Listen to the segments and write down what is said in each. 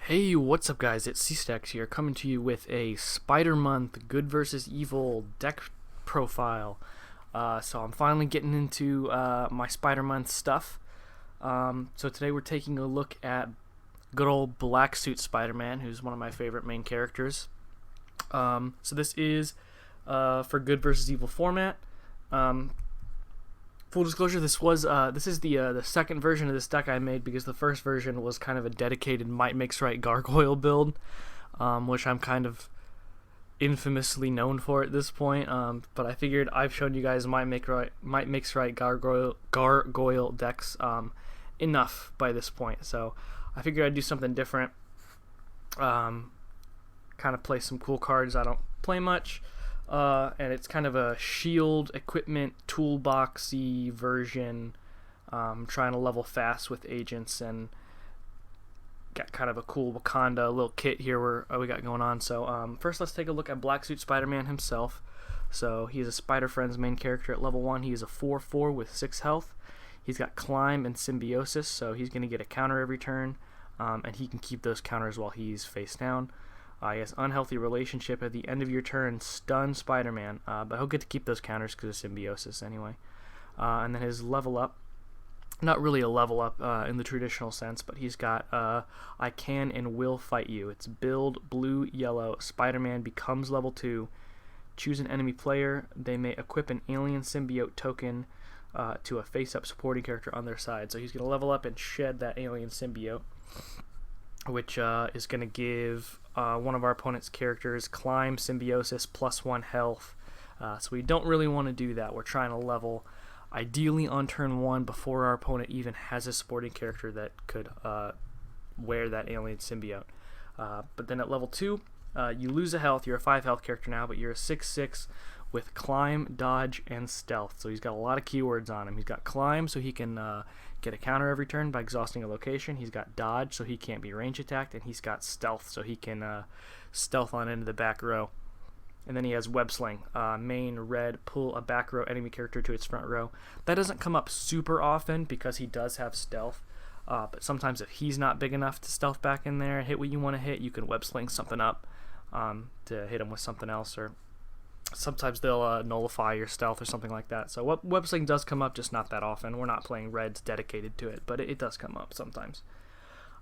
Hey, what's up, guys? It's C-Stacks here, coming to you with a Spider-Month Good versus Evil deck profile. So I'm finally getting into my Spider-Month stuff. So today we're taking a look at good old Black Suit Spider-Man, who's one of my favorite main characters. So this is for Good versus Evil format. Full disclosure, this is the second version of this deck I made because the first version was kind of a dedicated Might Makes Right Gargoyle build, which I'm kind of infamously known for at this point. But I figured I've shown you guys Might Makes Right Gargoyle decks enough by this point, so I figured I'd do something different. Kind of play some cool cards I don't play much. And it's kind of a shield equipment toolboxy version, trying to level fast with agents and got kind of a cool Wakanda little kit here we got going on. So first let's take a look at Black Suit Spider-Man himself. So he's a Spider-Friend's main character at level 1. He is a 4/4 with 6 health. He's got Climb and Symbiosis, so he's going to get a counter every turn, and he can keep those counters while he's face down. He has Unhealthy Relationship. At the end of your turn, stun Spider-Man, but he'll get to keep those counters because of Symbiosis anyway. And then his level up, not really a level up in the traditional sense, but he's got I Can and Will Fight You. It's build blue, yellow, Spider-Man becomes level 2. Choose an enemy player. They may equip an alien symbiote token to a face-up supporting character on their side. So he's going to level up and shed that alien symbiote, which is going to give one of our opponent's characters Climb, Symbiosis, +1 health. So we don't really want to do that. We're trying to level ideally on turn 1 before our opponent even has a supporting character that could wear that alien symbiote. But then at level 2, you lose a health. You're a 5 health character now, but you're a 6/6 with Climb, Dodge, and Stealth. So he's got a lot of keywords on him. He's got Climb, so he can get a counter every turn by exhausting a location. He's got Dodge, so he can't be range attacked, and he's got Stealth, so he can stealth on into the back row. And then he has Web Sling. Main red, pull a back row enemy character to its front row. That doesn't come up super often because he does have Stealth. But sometimes if he's not big enough to stealth back in there and hit what you want to hit, you can Web Sling something up to hit him with something else, or sometimes they'll nullify your stealth or something like that. So Web Sling does come up, just not that often. We're not playing reds dedicated to it, but it does come up sometimes.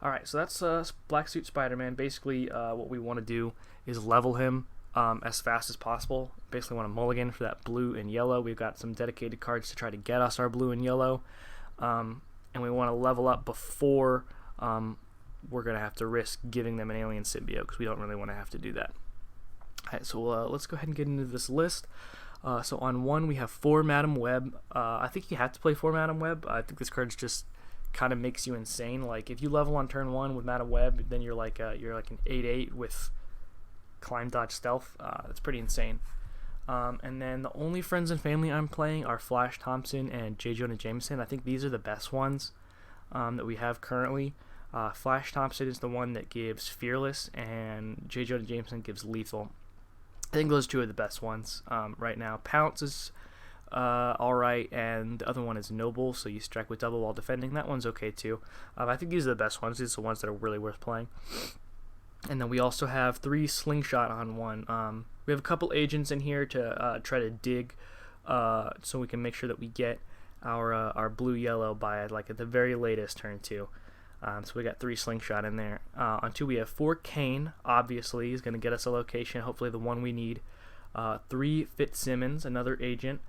Alright, so that's Black Suit Spider-Man. Basically, what we want to do is level him as fast as possible. Basically want to mulligan for that blue and yellow. We've got some dedicated cards to try to get us our blue and yellow. And we want to level up before we're going to have to risk giving them an alien symbiote, because we don't really want to have to do that. Alright, so let's go ahead and get into this list. So on 1 we have 4 Madam Web. I think you have to play 4 Madam Web. I think this card's just kind of makes you insane. Like if you level on turn 1 with Madam Web, then you're like an 8/8 with Climb, Dodge, Stealth. That's pretty insane. And then the only friends and family I'm playing are Flash Thompson and J. Jonah Jameson. I think these are the best ones that we have currently. Flash Thompson is the one that gives Fearless, and J. Jonah Jameson gives Lethal. I think those two are the best ones right now. Pounce is alright, and the other one is Noble, so you strike with double while defending. That one's okay too. I think these are the best ones. These are the ones that are really worth playing. And then we also have 3 Slingshot on 1. We have a couple agents in here to try to dig, so we can make sure that we get our blue-yellow by like at the very latest turn 2. So we got 3 Slingshot in there. On 2 we have 4 Kane, obviously. He's going to get us a location, hopefully the one we need. 3 Fitzsimmons, another agent.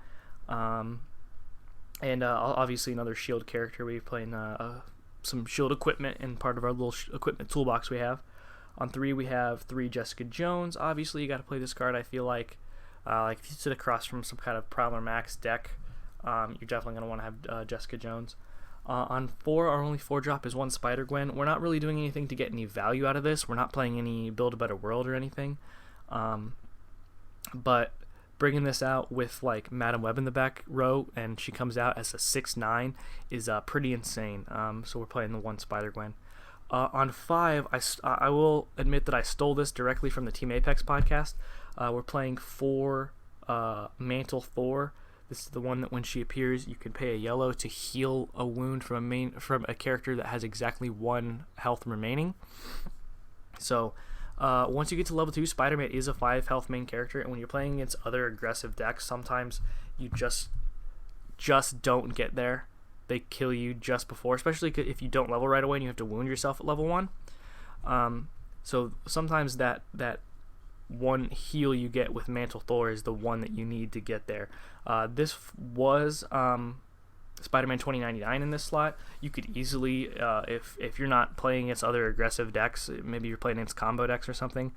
And obviously another shield character. We're playing some shield equipment in part of our little equipment toolbox we have. On 3 we have 3 Jessica Jones. Obviously you got to play this card, I feel like. If you sit across from some kind of Prowler Max deck, you're definitely going to want to have Jessica Jones. On 4, our only 4-drop is 1 Spider-Gwen. We're not really doing anything to get any value out of this. We're not playing any Build a Better World or anything. But bringing this out with like Madam Web in the back row, and she comes out as a 6/9, is pretty insane. So we're playing the 1 Spider-Gwen. On 5, I will admit that I stole this directly from the Team Apex podcast. We're playing 4 Mantle Thor. This is the one that when she appears, you can pay a yellow to heal a wound from a character that has exactly 1 health remaining. So once you get to level 2, Spider-Man is a 5 health main character, and when you're playing against other aggressive decks, sometimes you just don't get there. They kill you just before, especially if you don't level right away and you have to wound yourself at level 1. So sometimes that one heal you get with Mantle Thor is the one that you need to get there. This was Spider-Man 2099 in this slot. You could easily, if you're not playing against other aggressive decks, maybe you're playing against combo decks or something,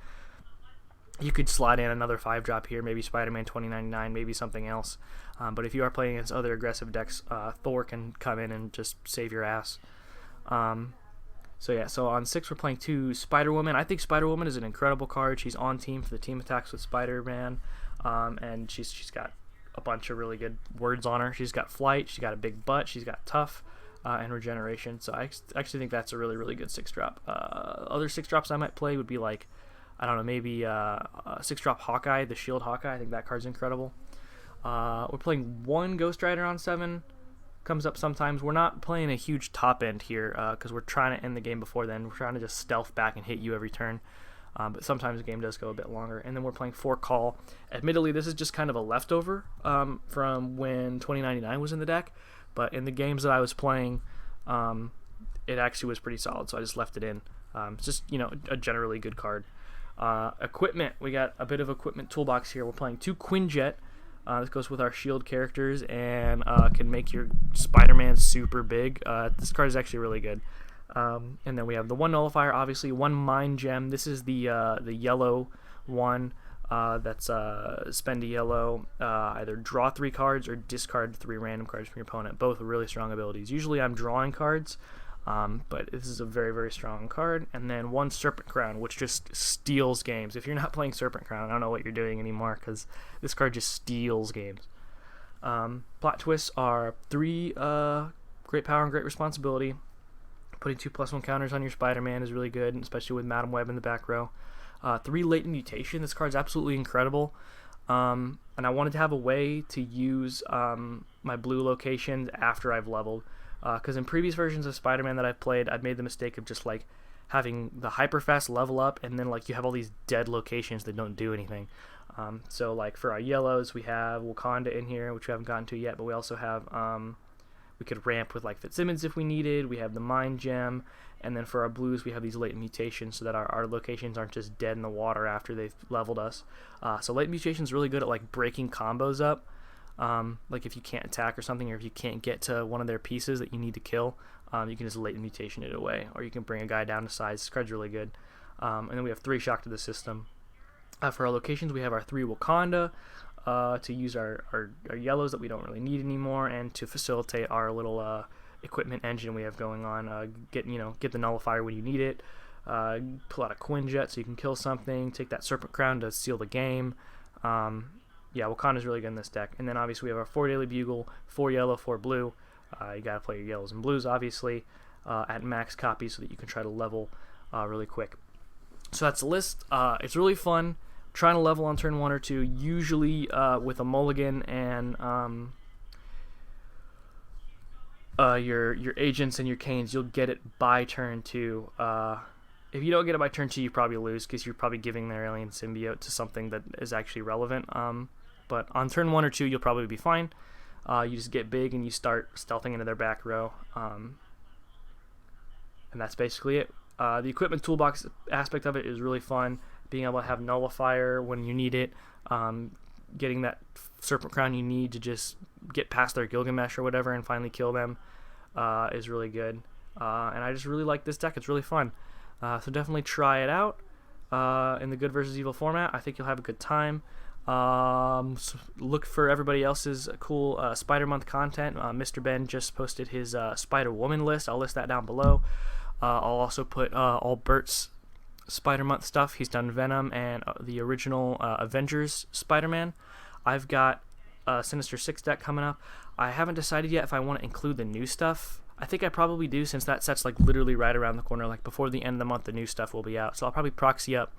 you could slide in another 5-drop here, maybe Spider-Man 2099, maybe something else. But if you are playing against other aggressive decks, Thor can come in and just save your ass. So on 6 we're playing 2 Spider-Woman. I think Spider-Woman is an incredible card. She's on team for the team attacks with Spider-Man, and she's got a bunch of really good words on her. She's got flight, she's got a big butt, she's got tough, and regeneration. So I actually think that's a really, really good 6-drop. Other 6-drops I might play would be like, I don't know, maybe 6-drop Hawkeye, the Shield Hawkeye. I think that card's incredible. We're playing 1 Ghost Rider on 7. Comes up sometimes. We're not playing a huge top end here because we're trying to end the game before then. We're trying to just stealth back and hit you every turn. But sometimes the game does go a bit longer. And then we're playing 4 Call. Admittedly, this is just kind of a leftover from when 2099 was in the deck. But in the games that I was playing, it actually was pretty solid, so I just left it in. It's just, a generally good card. Equipment. We got a bit of equipment toolbox here. We're playing 2 Quinjet. This goes with our shield characters and can make your Spider-Man super big. This card is actually really good. And then we have the 1 Nullifier, obviously, 1 Mind Gem. This is the yellow one that's spend a yellow, either draw 3 cards or discard 3 random cards from your opponent. Both really strong abilities. Usually I'm drawing cards, but this is a very, very strong card. And then 1 Serpent Crown, which just steals games. If you're not playing Serpent Crown, I don't know what you're doing anymore, because this card just steals games. Plot twists are 3 Great Power and Great Responsibility. Putting 2+1 counters on your Spider-Man is really good, especially with Madam Web in the back row. 3 Latent Mutation. This card's absolutely incredible. And I wanted to have a way to use my blue locations after I've leveled. Because in previous versions of Spider-Man that I've played, I've made the mistake of just like having the hyper-fast level up, and then like you have all these dead locations that don't do anything. So like for our yellows, we have Wakanda in here, which we haven't gotten to yet, but we also have we could ramp with like Fitzsimmons if we needed. We have the Mind Gem, and then for our blues, we have these Latent Mutations so that our locations aren't just dead in the water after they've leveled us. So Latent Mutation is really good at like breaking combos up. Like if you can't attack or something, or if you can't get to one of their pieces that you need to kill, you can just Latent Mutation it away, or you can bring a guy down to size. This card's really good. And then we have 3 Shock to the System. For our locations, we have our 3 Wakanda to use our yellows that we don't really need anymore, and to facilitate our little equipment engine we have going on. Get the Nullifier when you need it. Pull out a Quinjet so you can kill something. Take that Serpent Crown to seal the game. Yeah, Wakanda's really good in this deck. And then obviously we have our 4 Daily Bugle, 4 yellow, 4 blue. You gotta play your yellows and blues, obviously, at max copies so that you can try to level really quick. So that's the list. It's really fun trying to level on turn 1 or 2, usually with a mulligan and your agents and your canes. You'll get it by turn 2. If you don't get it by turn 2, you probably lose, because you're probably giving their alien symbiote to something that is actually relevant. But on turn 1 or 2, you'll probably be fine. You just get big and you start stealthing into their back row. And that's basically it. The equipment toolbox aspect of it is really fun. Being able to have Nullifier when you need it. Getting that Serpent Crown you need to just get past their Gilgamesh or whatever and finally kill them is really good. And I just really like this deck. It's really fun. So definitely try it out in the Good vs. Evil format. I think you'll have a good time. So look for everybody else's cool Spider-Month content. Mr. Ben just posted his Spider-Woman list. I'll list that down below. I'll also put all Burt's Spider-Month stuff. He's done Venom and the original Avengers Spider-Man. I've got a Sinister Six deck coming up. I haven't decided yet if I want to include the new stuff. I think I probably do, since that set's like literally right around the corner. Like before the end of the month, the new stuff will be out. So I'll probably proxy up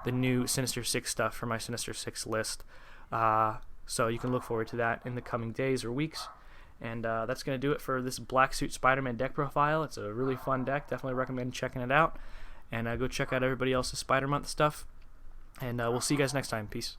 the new Sinister Six stuff for my Sinister Six list. So you can look forward to that in the coming days or weeks. And that's going to do it for this Black Suit Spider-Man deck profile. It's a really fun deck. Definitely recommend checking it out. and go check out everybody else's Spider Month stuff. And we'll see you guys next time. Peace.